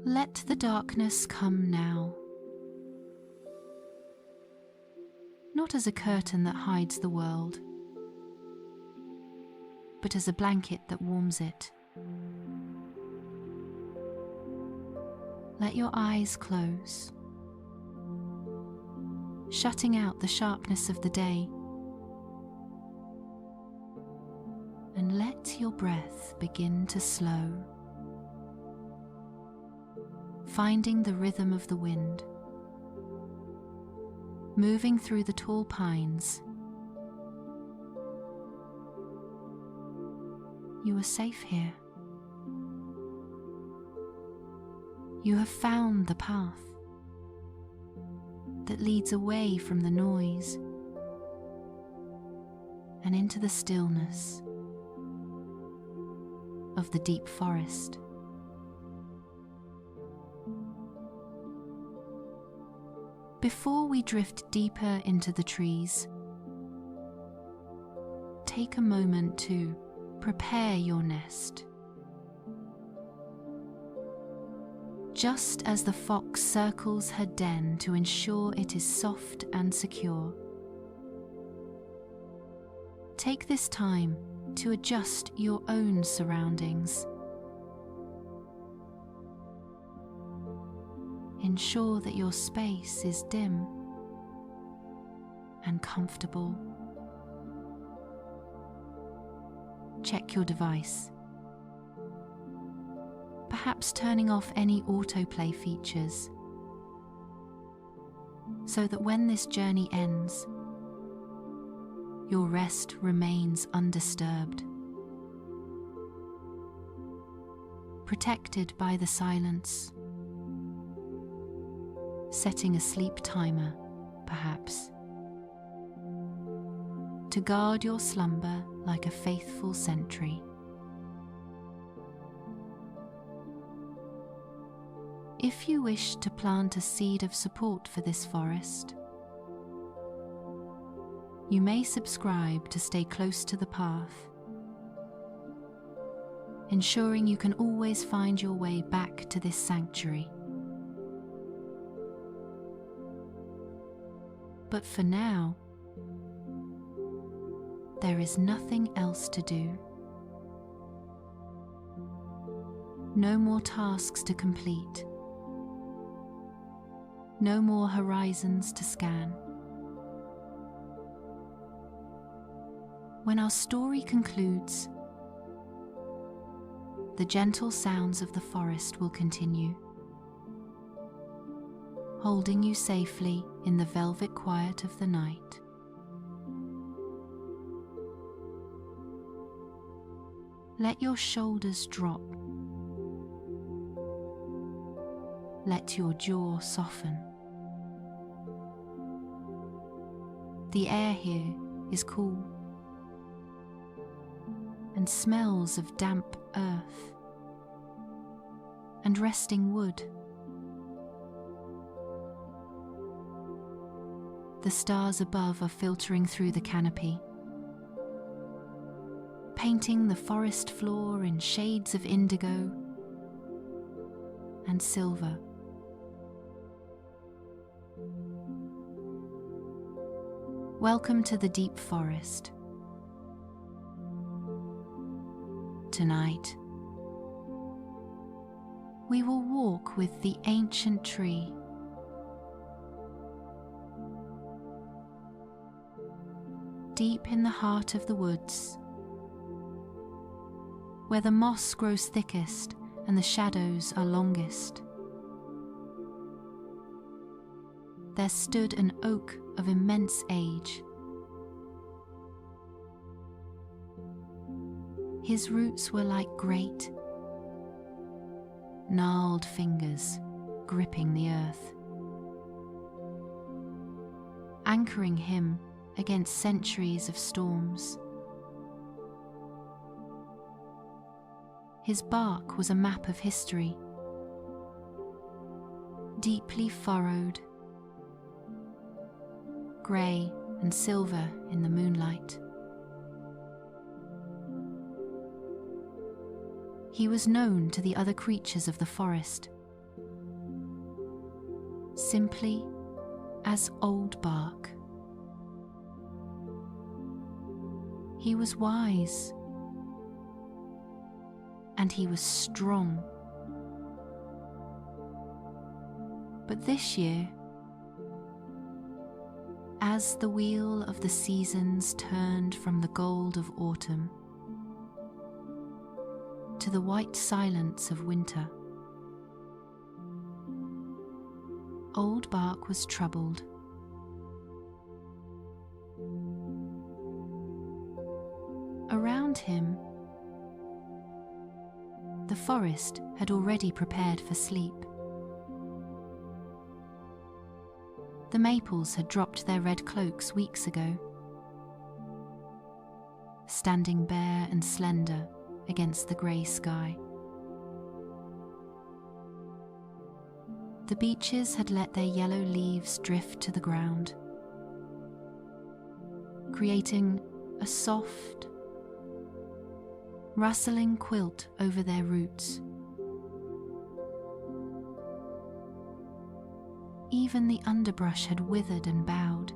Let the darkness come now, not as a curtain that hides the world, but as a blanket that warms it. Let your eyes close, shutting out the sharpness of the day, and let your breath begin to slow, finding the rhythm of the wind, moving through the tall pines. You are safe here. You have found the path that leads away from the noise and into the stillness of the deep forest. Before we drift deeper into the trees, take a moment to prepare your nest. Just as the fox circles her den to ensure it is soft and secure, take this time to adjust your own surroundings. Ensure that your space is dim and comfortable. Check your device, perhaps turning off any autoplay features, so that when this journey ends, your rest remains undisturbed, protected by the silence. Setting a sleep timer, perhaps, to guard your slumber like a faithful sentry. If you wish to plant a seed of support for this forest, you may subscribe to stay close to the path, ensuring you can always find your way back to this sanctuary. But for now, there is nothing else to do. No more tasks to complete. No more horizons to scan. When our story concludes, the gentle sounds of the forest will continue, holding you safely in the velvet quiet of the night. Let your shoulders drop. Let your jaw soften. The air here is cool and smells of damp earth and resting wood. The stars above are filtering through the canopy, painting the forest floor in shades of indigo and silver. Welcome to the deep forest. Tonight, we will walk with the ancient tree, deep in the heart of the woods, where the moss grows thickest and the shadows are longest. There stood an oak of immense age. His roots were like great, gnarled fingers gripping the earth, anchoring him against centuries of storms. His bark was a map of history, deeply furrowed, grey and silver in the moonlight. He was known to the other creatures of the forest simply as old bark. He was wise, and he was strong. But this year, as the wheel of the seasons turned from the gold of autumn to the white silence of winter, old bark was troubled. Around him, the forest had already prepared for sleep. The maples had dropped their red cloaks weeks ago, standing bare and slender against the grey sky. The beeches had let their yellow leaves drift to the ground, creating a soft, rustling quilt over their roots. Even the underbrush had withered and bowed,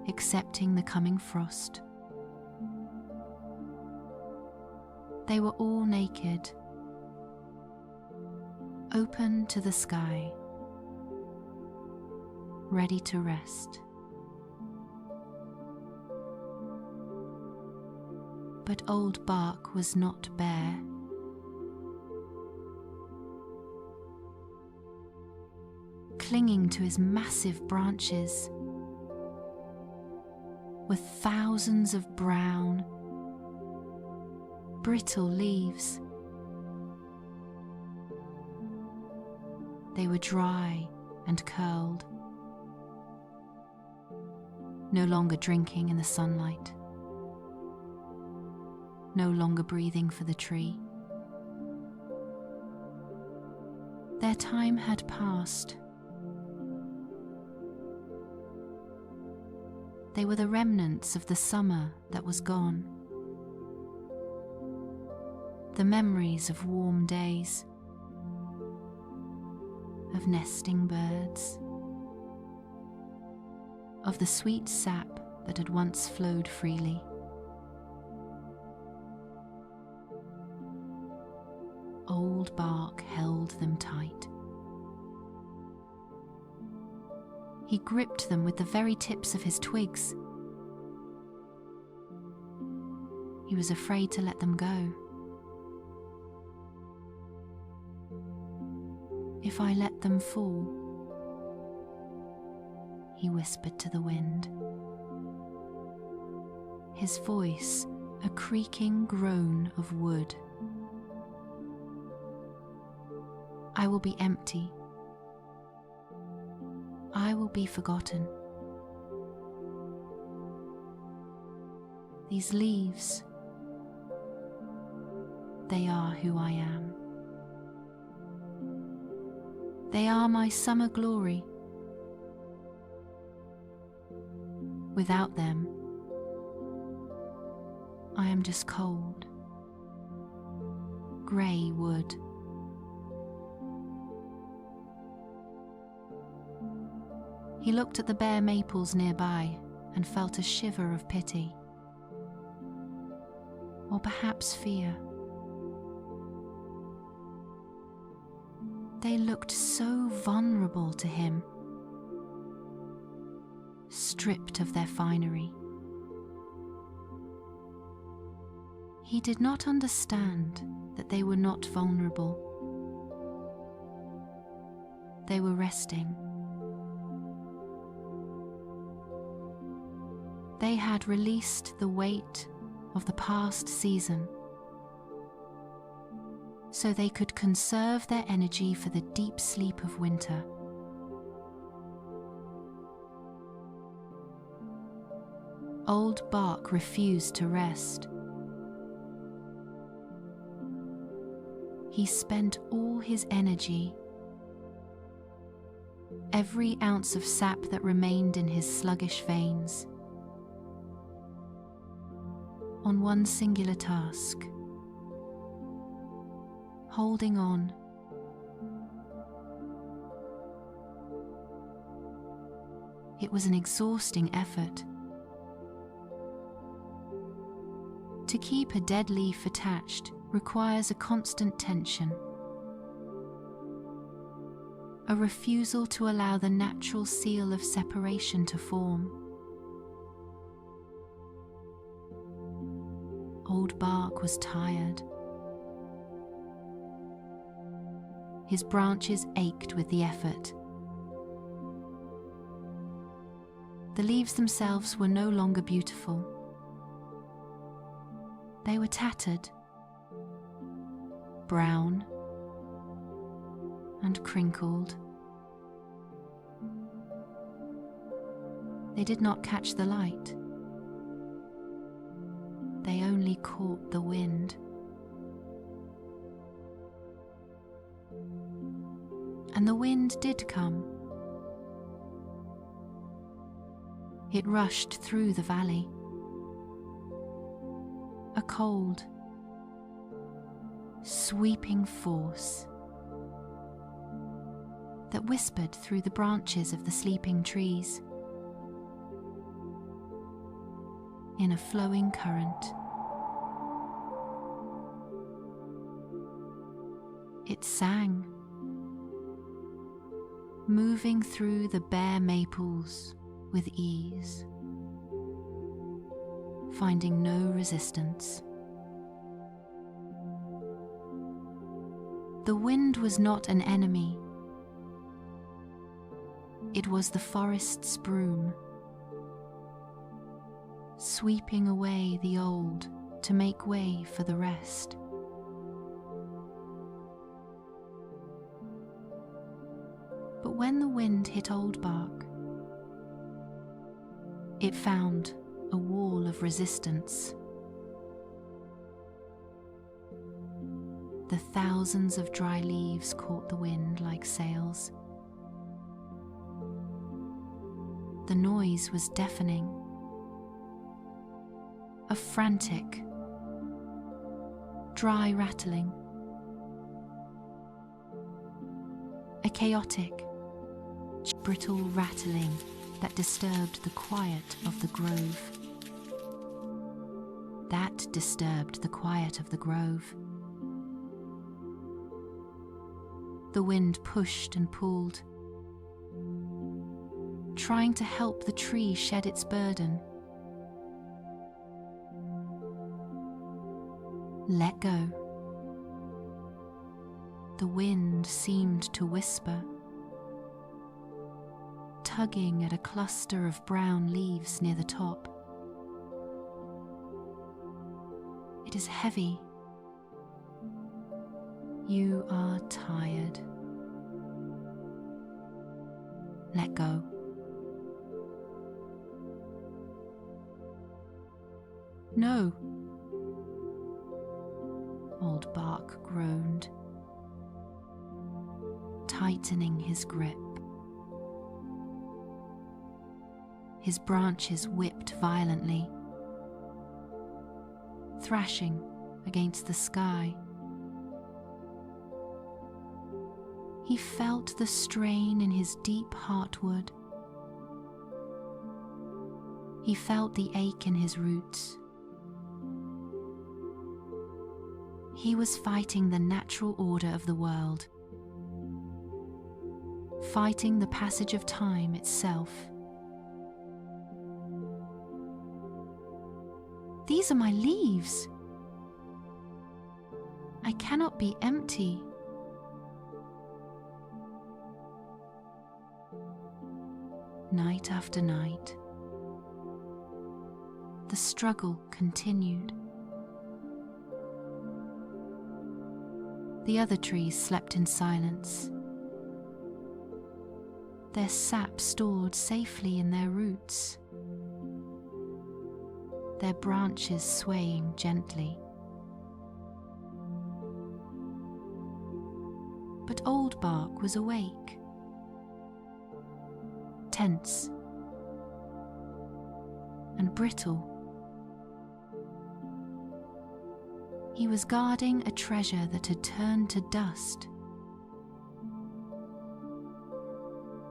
accepting the coming frost. They were all naked, open to the sky, ready to rest. But old bark was not bare. Clinging to his massive branches were thousands of brown, brittle leaves. They were dry and curled, no longer drinking in the sunlight, no longer breathing for the tree. Their time had passed. They were the remnants of the summer that was gone, the memories of warm days, of nesting birds, of the sweet sap that had once flowed freely. Old bark held them tight. He gripped them with the very tips of his twigs. He was afraid to let them go. If I let them fall, he whispered to the wind, his voice a creaking groan of wood. I will be empty. I will be forgotten. These leaves, they are who I am. They are my summer glory. Without them, I am just cold, grey wood. He looked at the bare maples nearby and felt a shiver of pity, or perhaps fear. They looked so vulnerable to him, stripped of their finery. He did not understand that they were not vulnerable. They were resting. They had released the weight of the past season, so they could conserve their energy for the deep sleep of winter. Old bark refused to rest. He spent all his energy, every ounce of sap that remained in his sluggish veins, on one singular task: holding on It was an exhausting effort. To keep a dead leaf attached requires a constant tension, a refusal to allow the natural seal of separation to form. Old bark was tired. His branches ached with the effort. The leaves themselves were no longer beautiful. They were tattered, brown, and crinkled. They did not catch the light. They only caught the wind. And the wind did come. It rushed through the valley. A cold, sweeping force that whispered through the branches of the sleeping trees. In a flowing current, it sang, moving through the bare maples with ease, finding no resistance. The wind was not an enemy. It was the forest's broom, sweeping away the old to make way for the rest. But when the wind hit old bark, it found a wall of resistance. The thousands of dry leaves caught the wind like sails. The noise was deafening. A frantic, dry rattling. A chaotic, brittle rattling that disturbed the quiet of the grove. That disturbed the quiet of the grove. The wind pushed and pulled, trying to help the tree shed its burden. Let go. The wind seemed to whisper, tugging at a cluster of brown leaves near the top. It is heavy. You are tired. Let go. No. Old bark groaned, tightening his grip. His branches whipped violently, thrashing against the sky. He felt the strain in his deep heartwood. He felt the ache in his roots. He was fighting the natural order of the world, fighting the passage of time itself. These are my leaves. I cannot be empty. Night after night, the struggle continued. The other trees slept in silence, their sap stored safely in their roots, their branches swaying gently. But old bark was awake, tense and brittle. He was guarding a treasure that had turned to dust.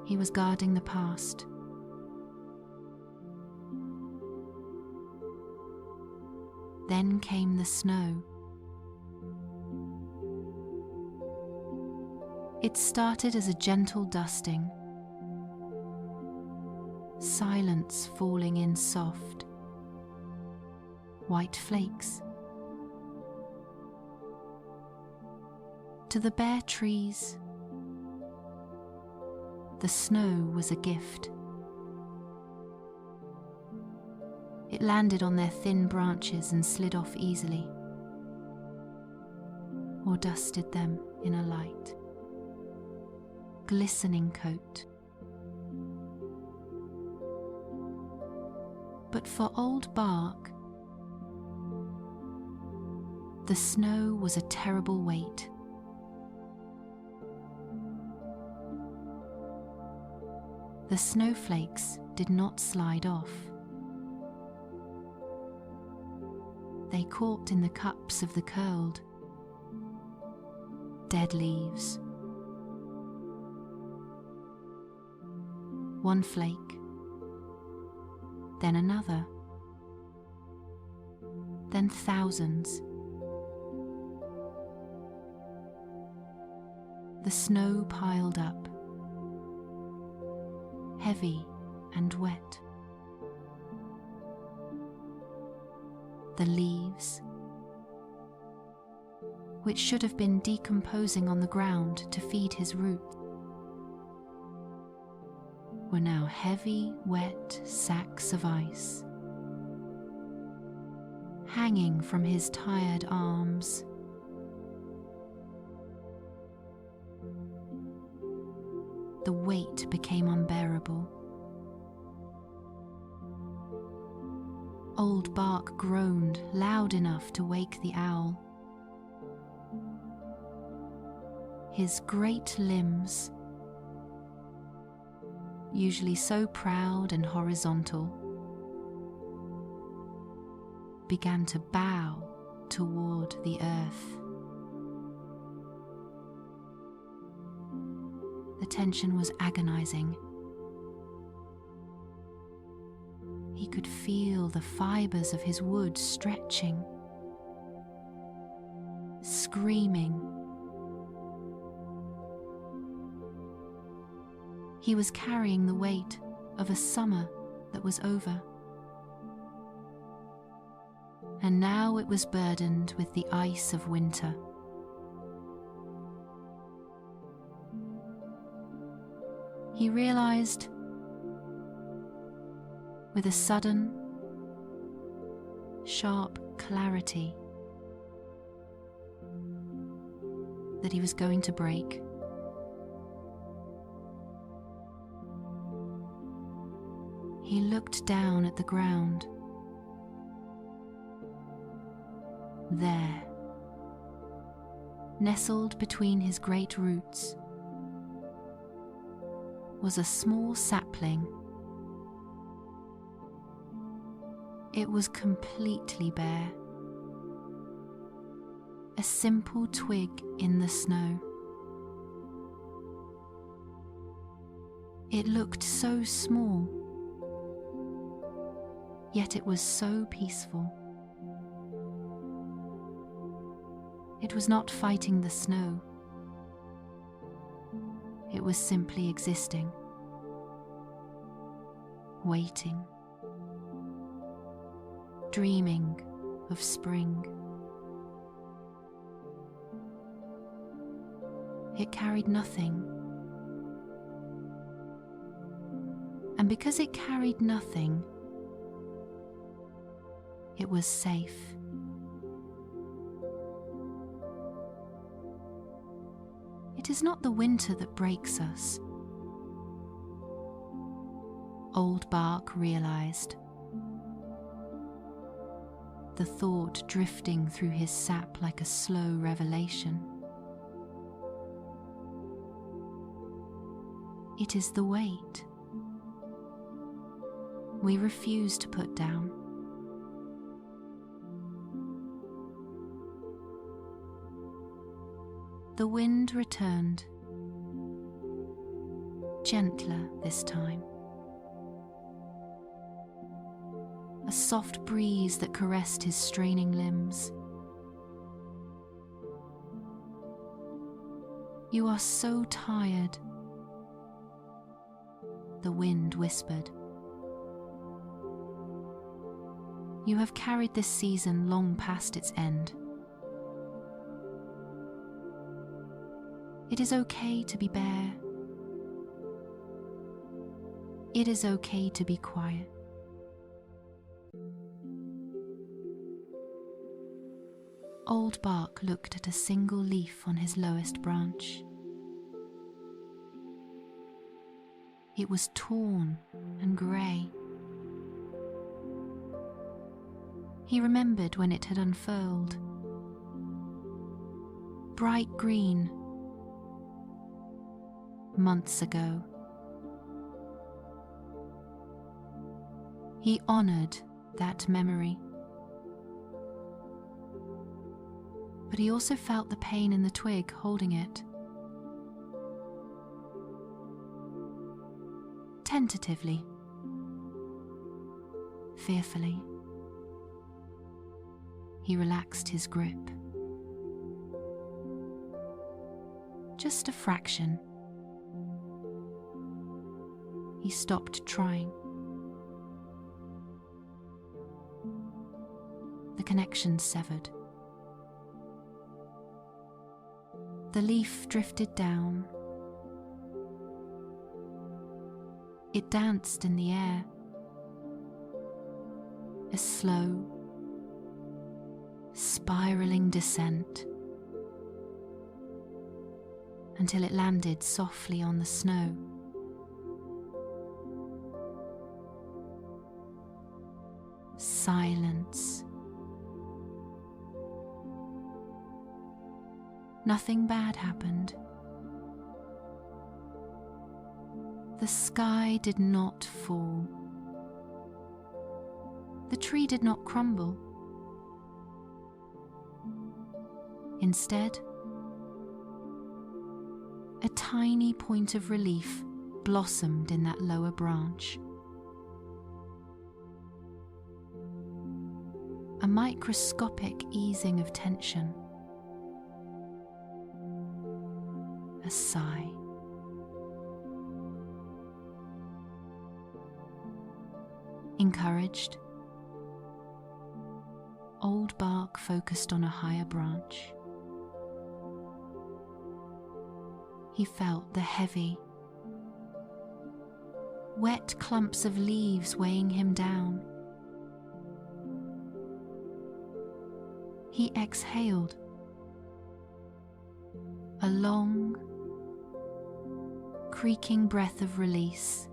He was guarding the past, Then came the snow. It started as a gentle dusting, silence falling in soft, white flakes. To the bare trees, the snow was a gift. It landed on their thin branches and slid off easily, or dusted them in a light, glistening coat. But for old bark, the snow was a terrible weight. The snowflakes did not slide off. They caught in the cups of the curled, dead leaves. One flake, then another, then thousands. The snow piled up, heavy and wet. The leaves, which should have been decomposing on the ground to feed his roots, were now heavy, wet sacks of ice, hanging from his tired arms. The weight became unbearable. Old bark groaned loud enough to wake the owl. His great limbs, usually so proud and horizontal, began to bow toward the earth. The tension was agonizing. He could feel the fibers of his wood stretching, screaming. He was carrying the weight of a summer that was over, and now it was burdened with the ice of winter. He realized, with a sudden, sharp clarity, that he was going to break. He looked down at the ground. There, nestled between his great roots, was a small sapling. It was completely bare, a simple twig in the snow. It looked so small, yet it was so peaceful. It was not fighting the snow. It was simply existing, waiting, dreaming of spring. It carried nothing, and because it carried nothing, it was safe. It is not the winter that breaks us, old bark realized, the thought drifting through his sap like a slow revelation. It is the weight we refuse to put down. The wind returned, gentler this time. a soft breeze that caressed his straining limbs. "You are so tired," the wind whispered. "You have carried this season long past its end. It is okay to be bare. It is okay to be quiet." Old Bark looked at a single leaf on his lowest branch. It was torn and grey. He remembered when it had unfurled. Bright green. Months ago. He honoured that memory. But he also felt the pain in the twig holding it. Tentatively, fearfully, he relaxed his grip. Just a fraction. He stopped trying. The connection severed. The leaf drifted down. It danced in the air. A slow, spiraling descent until it landed softly on the snow. Silence. Nothing bad happened. The sky did not fall. The tree did not crumble. Instead, a tiny point of relief blossomed in that lower branch. A microscopic easing of tension. A sigh. Encouraged, Old Bark focused on a higher branch. He felt the heavy, wet clumps of leaves weighing him down. He exhaled, a long, creaking breath of release.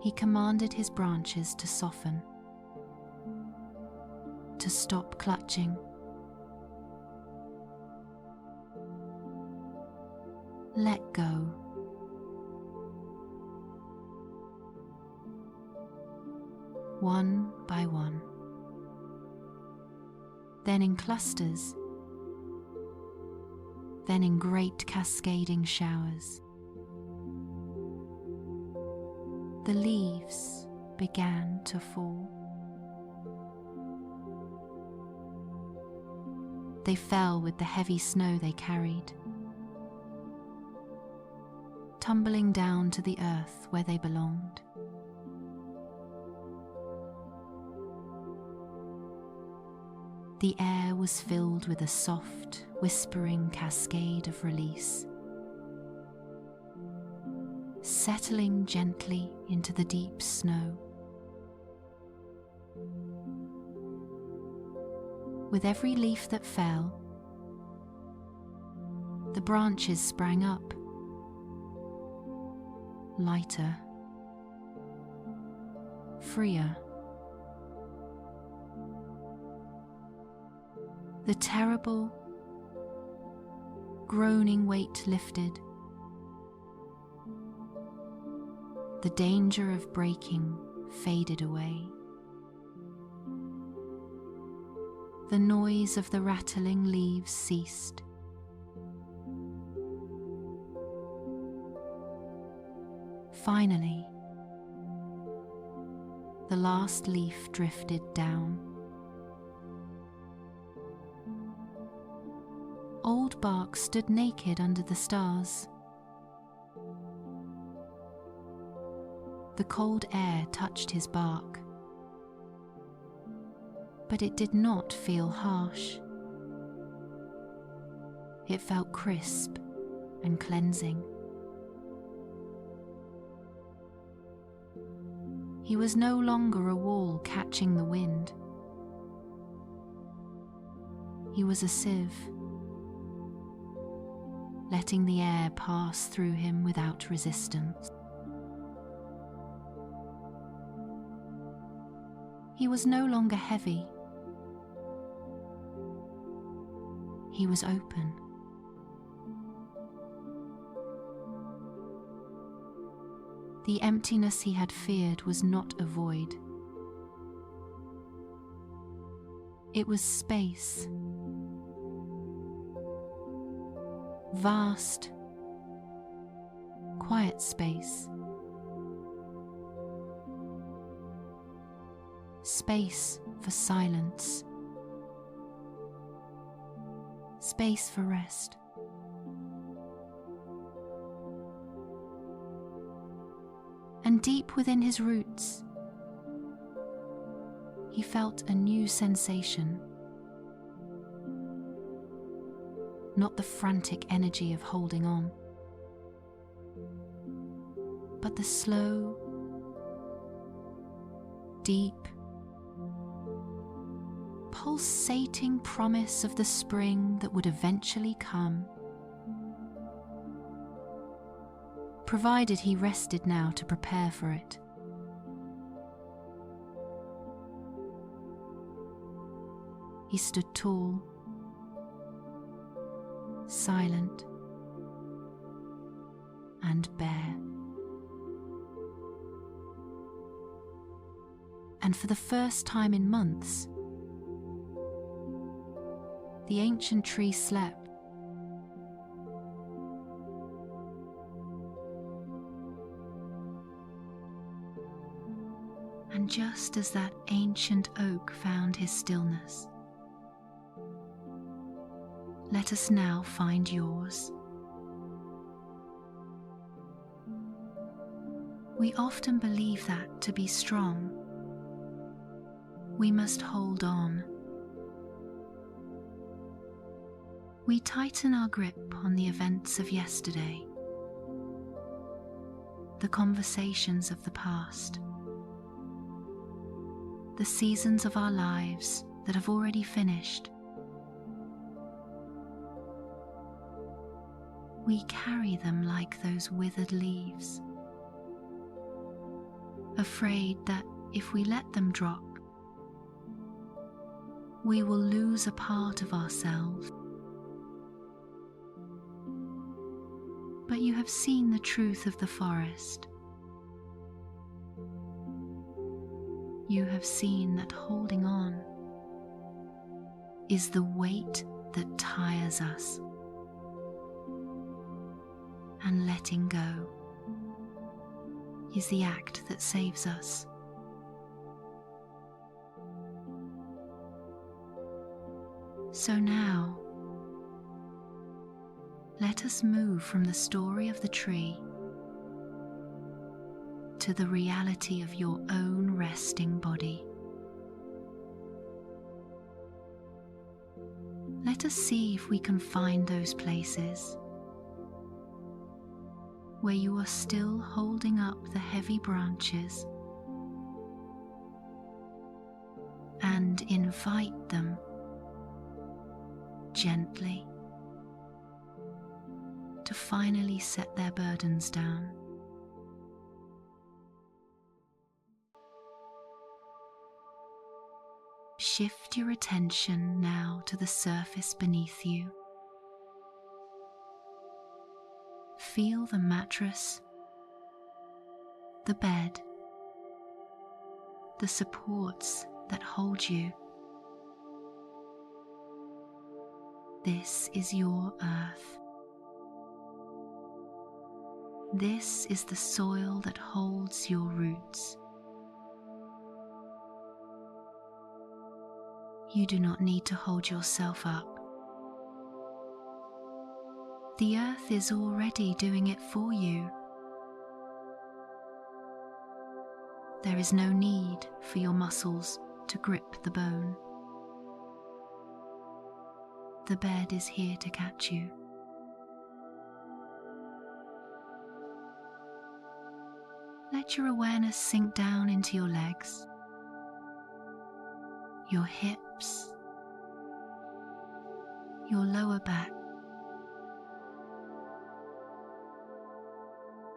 He commanded his branches to soften, to stop clutching. Let go. One by one. Then in clusters. Then in great cascading showers. The leaves began to fall. They fell with the heavy snow they carried, tumbling down to the earth where they belonged. The air was filled with a soft, whispering cascade of release, settling gently into the deep snow. With every leaf that fell, the branches sprang up, lighter, freer. The terrible, groaning weight lifted. The danger of breaking faded away. The noise of the rattling leaves ceased. Finally, the last leaf drifted down. Old bark stood naked under the stars. The cold air touched his bark, but it did not feel harsh. It felt crisp and cleansing. He was no longer a wall catching the wind. He was a sieve, letting the air pass through him without resistance. He was no longer heavy. He was open. The emptiness he had feared was not a void. It was space. Vast, quiet space. Space for silence. Space for rest. And deep within his roots, he felt a new sensation. Not the frantic energy of holding on, but the slow, deep, pulsating promise of the spring that would eventually come, provided he rested now to prepare for it. He stood tall, silent, and bare. And for the first time in months, the ancient tree slept. And just as that ancient oak found his stillness, let us now find yours. We often believe that to be strong, we must hold on. We tighten our grip on the events of yesterday, the conversations of the past, the seasons of our lives that have already finished. We carry them like those withered leaves, afraid that if we let them drop, we will lose a part of ourselves. But you have seen the truth of the forest. You have seen that holding on is the weight that tires us, and letting go is the act that saves us. So now, let us move from the story of the tree to the reality of your own resting body. Let us see if we can find those places where you are still holding up the heavy branches, and invite them gently to finally set their burdens down. Shift your attention now to the surface beneath you. Feel the mattress, the bed, the supports that hold you. This is your earth. This is the soil that holds your roots. You do not need to hold yourself up. The earth is already doing it for you. There is no need for your muscles to grip the bone. The bed is here to catch you. Let your awareness sink down into your legs, your hips, your lower back.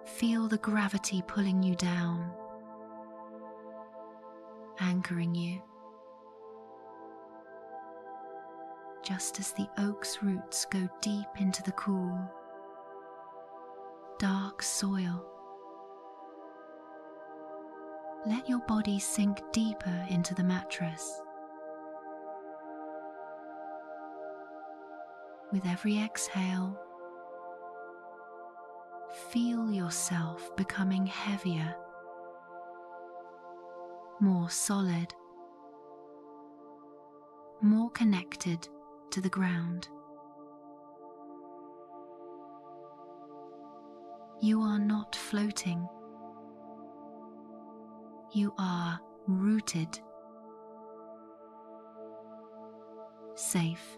Feel the gravity pulling you down, anchoring you, just as the oak's roots go deep into the cool, dark soil. Let your body sink deeper into the mattress. With every exhale, feel yourself becoming heavier, more solid, more connected to the ground. You are not floating. You are rooted, safe,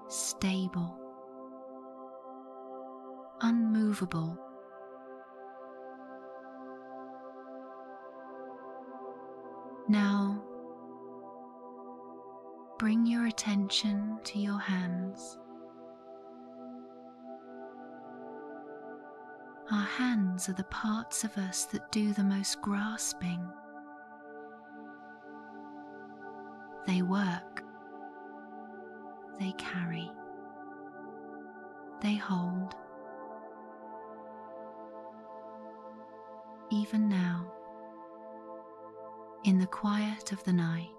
stable, unmovable. Now, bring your attention to your hands. Our hands are the parts of us that do the most grasping. They work. They carry. They hold. Even now, in the quiet of the night,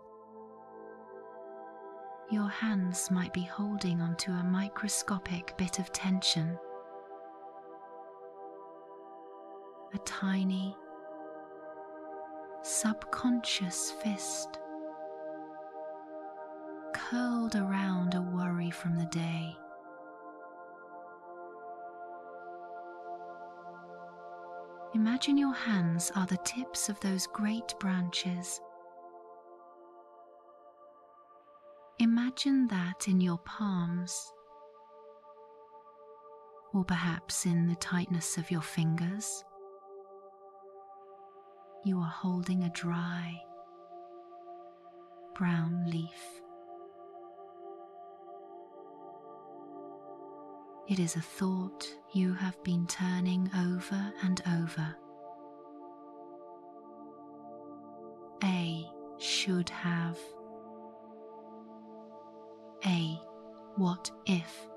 your hands might be holding onto a microscopic bit of tension. A tiny, subconscious fist curled around a worry from the day. Imagine your hands are the tips of those great branches. Imagine that in your palms, or perhaps in the tightness of your fingers. You are holding a dry, brown leaf. It is a thought you have been turning over and over. A should have. A what if.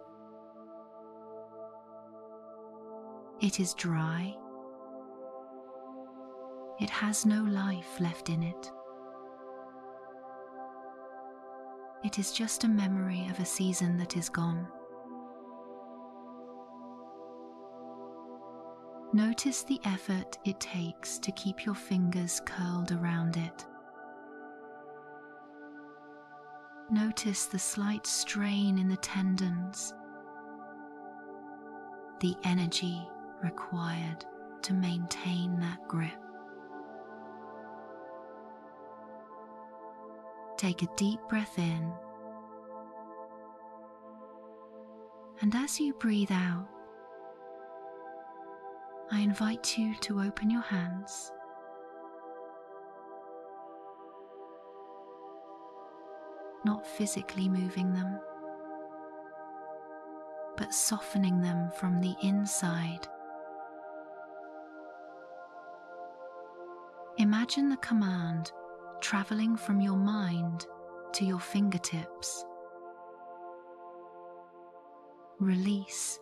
It is dry. It has no life left in it. It is just a memory of a season that is gone. Notice the effort it takes to keep your fingers curled around it. Notice the slight strain in the tendons, the energy required to maintain that grip. Take a deep breath in, and as you breathe out, I invite you to open your hands. Not physically moving them, but softening them from the inside. Imagine the command traveling from your mind to your fingertips. Release.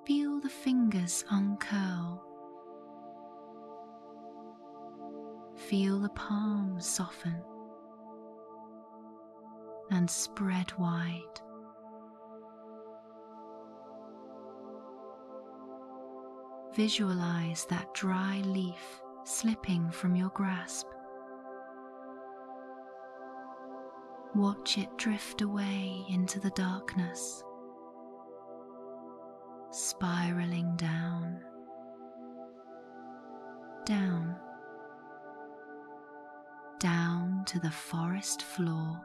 Feel the fingers uncurl. Feel the palms soften and spread wide. Visualize that dry leaf slipping from your grasp. Watch it drift away into the darkness, spiraling down, down, down to the forest floor.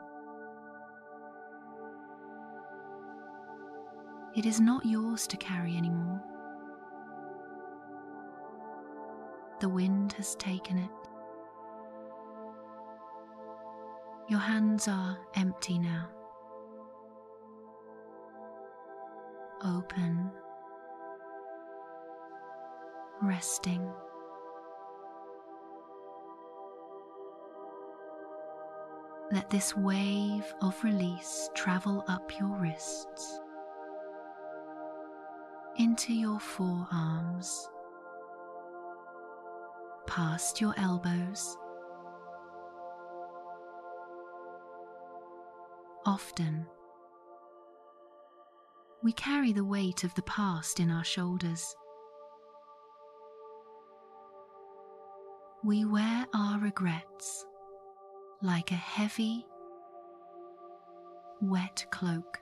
It is not yours to carry anymore. The wind has taken it. Your hands are empty now. Open, resting. Let this wave of release travel up your wrists, into your forearms, past your elbows. Often, we carry the weight of the past in our shoulders. We wear our regrets like a heavy, wet cloak,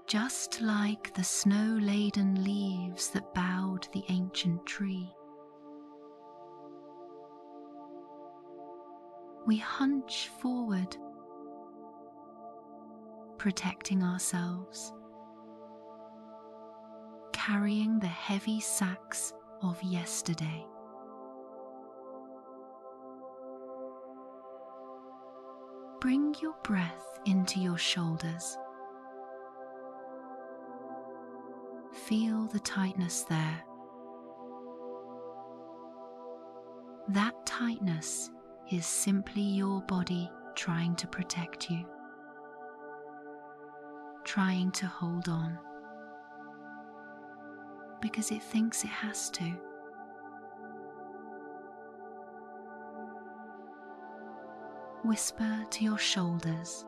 just like the snow-laden leaves that bowed the ancient tree. We hunch forward, protecting ourselves, carrying the heavy sacks of yesterday. Bring your breath into your shoulders. Feel the tightness there. That tightness is simply your body trying to protect you, trying to hold on, because it thinks it has to. Whisper to your shoulders,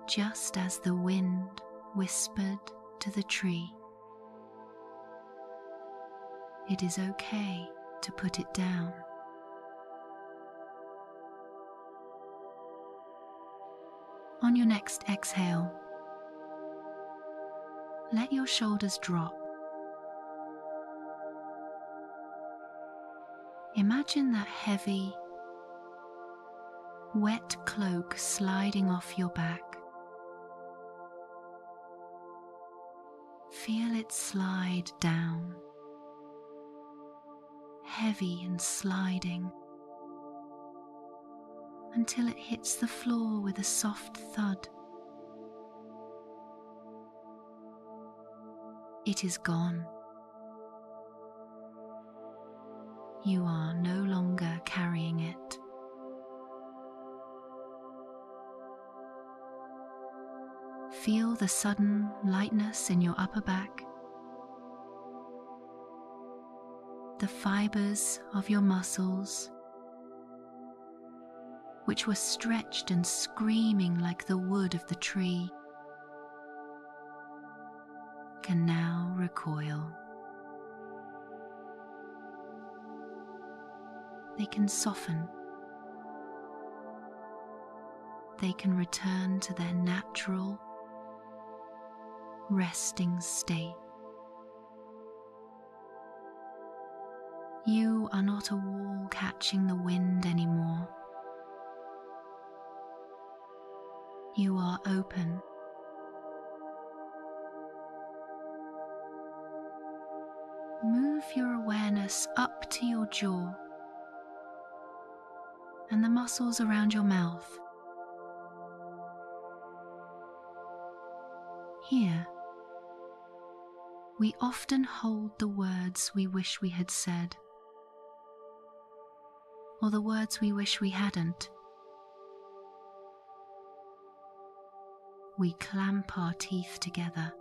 just as the wind whispered to the tree. It is okay to put it down. On your next exhale, let your shoulders drop. Imagine that heavy, wet cloak sliding off your back. Feel it slide down, heavy and sliding, until it hits the floor with a soft thud. It is gone. You are no longer carrying it. Feel the sudden lightness in your upper back, the fibers of your muscles, which were stretched and screaming like the wood of the tree, can now recoil. They can soften. They can return to their natural, resting state. You are not a wall catching the wind anymore. You are open. Move your awareness up to your jaw and the muscles around your mouth. Here, we often hold the words we wish we had said, or the words we wish we hadn't. We clamp our teeth together,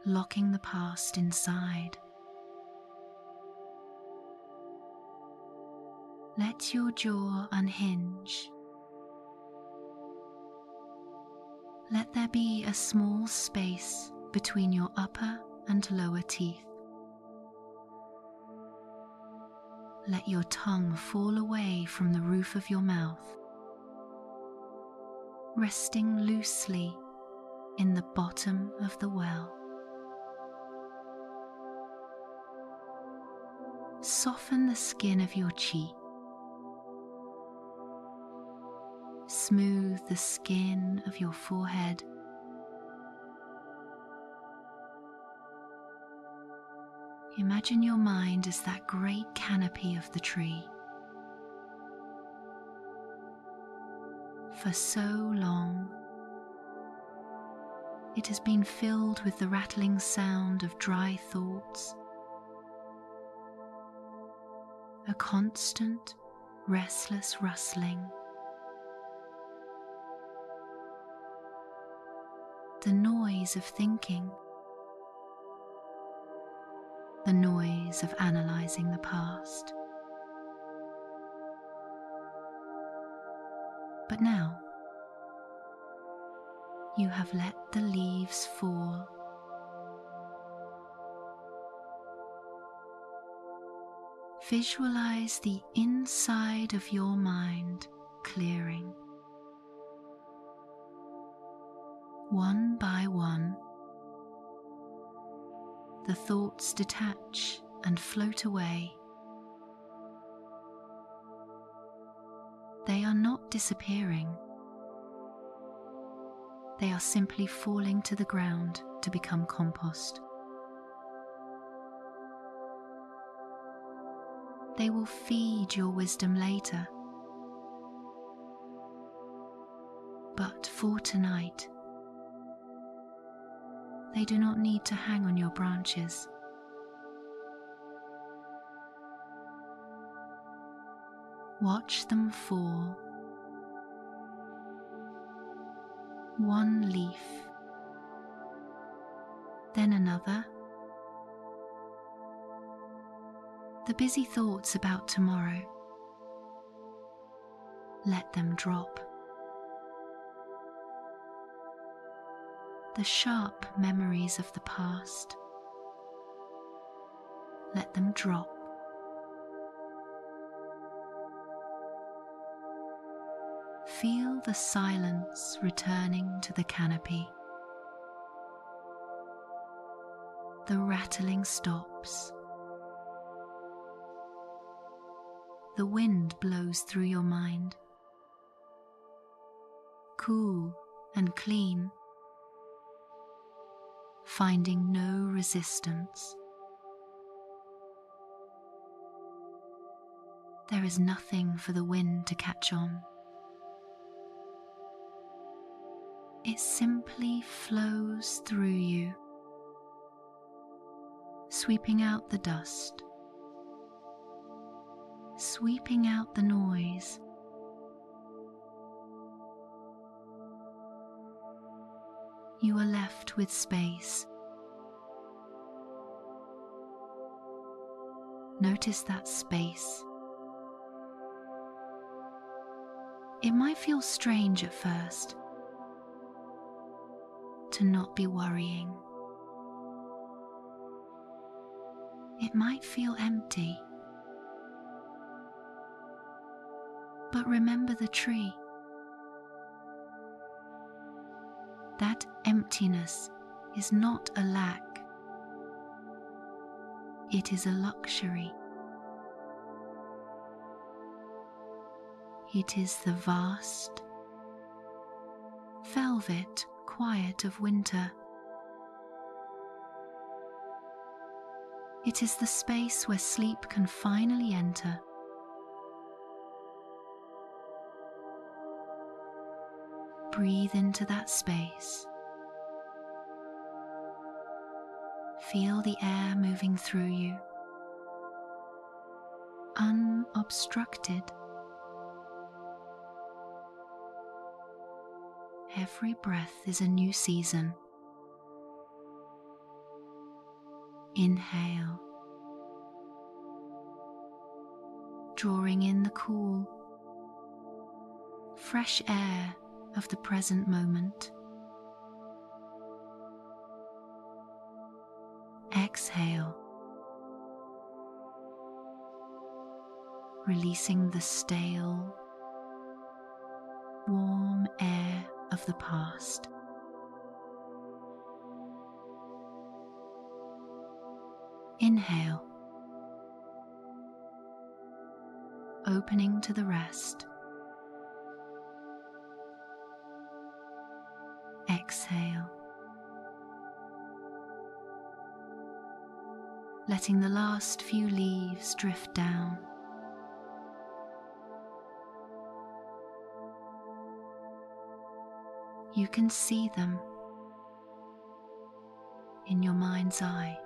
locking the past inside. Let your jaw unhinge. Let there be a small space between your upper and lower teeth. Let your tongue fall away from the roof of your mouth, resting loosely in the bottom of the well. Soften the skin of your cheek. Smooth the skin of your forehead. Imagine your mind as that great canopy of the tree. For so long, it has been filled with the rattling sound of dry thoughts, a constant, restless rustling. The noise of thinking, the noise of analyzing the past. But now, you have let the leaves fall. Visualize the inside of your mind clearing. One by one, the thoughts detach and float away. They are not disappearing. They are simply falling to the ground to become compost. They will feed your wisdom later. But for tonight, they do not need to hang on your branches. Watch them fall. One leaf, then another. The busy thoughts about tomorrow, let them drop. The sharp memories of the past, let them drop. Feel the silence returning to the canopy. The rattling stops. The wind blows through your mind, cool and clean, finding no resistance. There is nothing for the wind to catch on. It simply flows through you, sweeping out the dust, sweeping out the noise. You are left with space. Notice that space. It might feel strange at first to not be worrying. It might feel empty. But remember the tree. That emptiness is not a lack. It is a luxury. It is the vast, velvet quiet of winter. It is the space where sleep can finally enter. Breathe into that space. Feel the air moving through you, unobstructed. Every breath is a new season. Inhale, drawing in the cool, fresh air of the present moment. exhale, releasing the stale, warm air of the past. Inhale, opening to the rest. Exhale, letting the last few leaves drift down. You can see them in your mind's eye.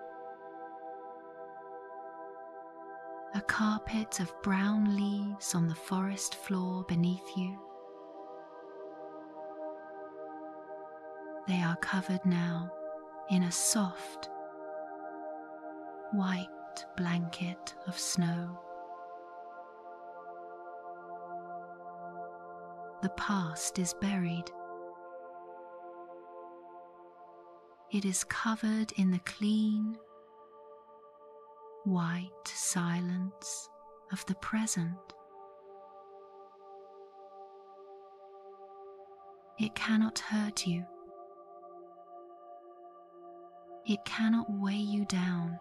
A carpet of brown leaves on the forest floor beneath you. They are covered now in a soft, white blanket of snow. The past is buried. It is covered in the clean, white silence of the present. It cannot hurt you. It cannot weigh you down.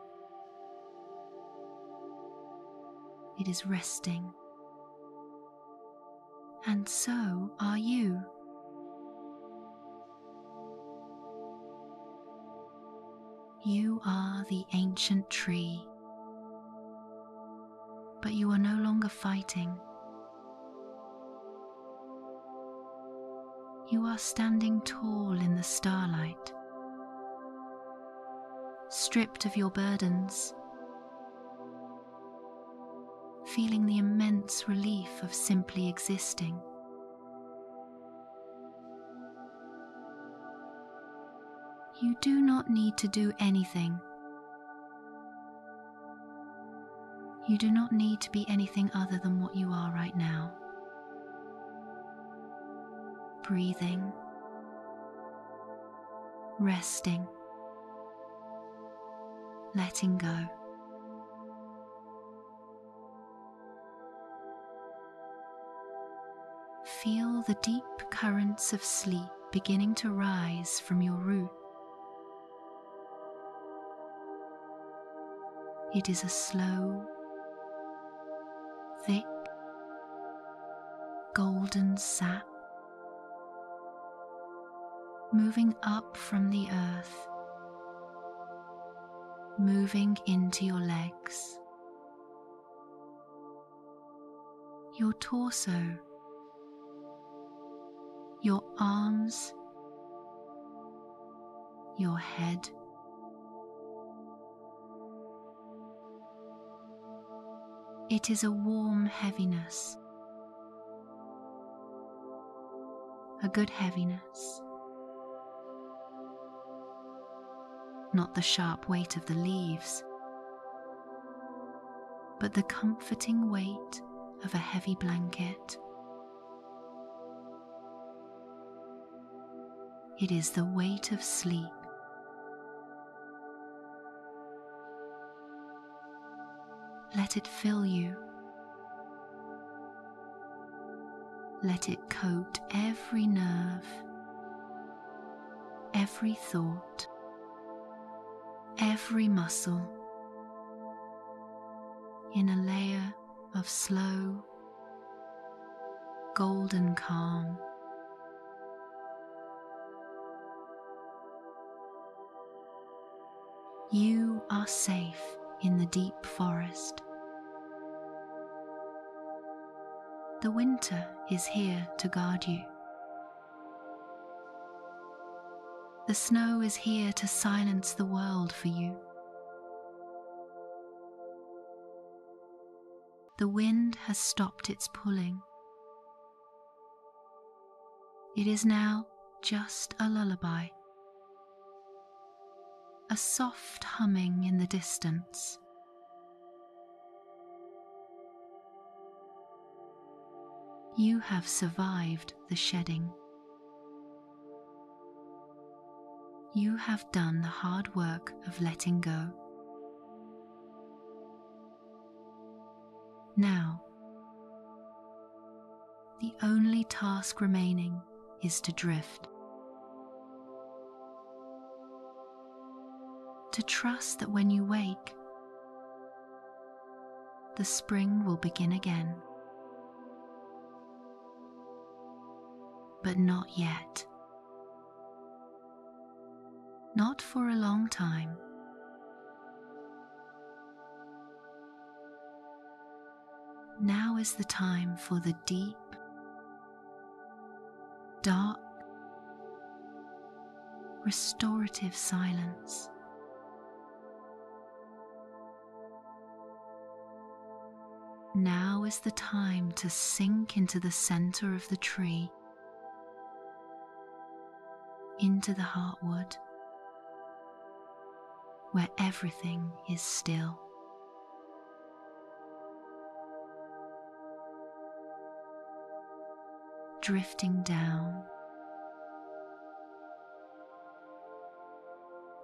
It is resting. And so are you. You are the ancient tree, but you are no longer fighting. You are standing tall in the starlight, stripped of your burdens, feeling the immense relief of simply existing. You do not need to do anything. You do not need to be anything other than what you are right now. Breathing, resting, letting go. Feel the deep currents of sleep beginning to rise from your root. It is a slow, thick, golden sap moving up from the earth, moving into your legs, your torso, your arms, your head. It is a warm heaviness, a good heaviness, not the sharp weight of the leaves, but the comforting weight of a heavy blanket. It is the weight of sleep. Let it fill you. Let it coat every nerve, every thought, every muscle in a layer of slow, golden calm. You are safe in the deep forest. The winter is here to guard you. The snow is here to silence the world for you. The wind has stopped its pulling. It is now just a lullaby, a soft humming in the distance. You have survived the shedding. You have done the hard work of letting go. Now, the only task remaining is to drift. To trust that when you wake, the spring will begin again. But not yet. Not for a long time. Now is the time for the deep, dark, restorative silence. Now is the time to sink into the center of the tree, into the heartwood, where everything is still. Drifting down,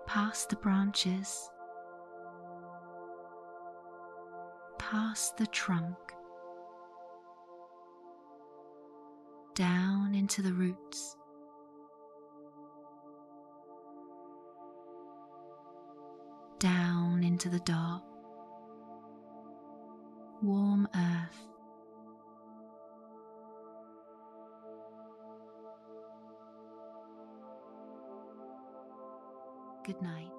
past the branches, past the trunk, down into the roots, down into the dark, warm earth. Good night.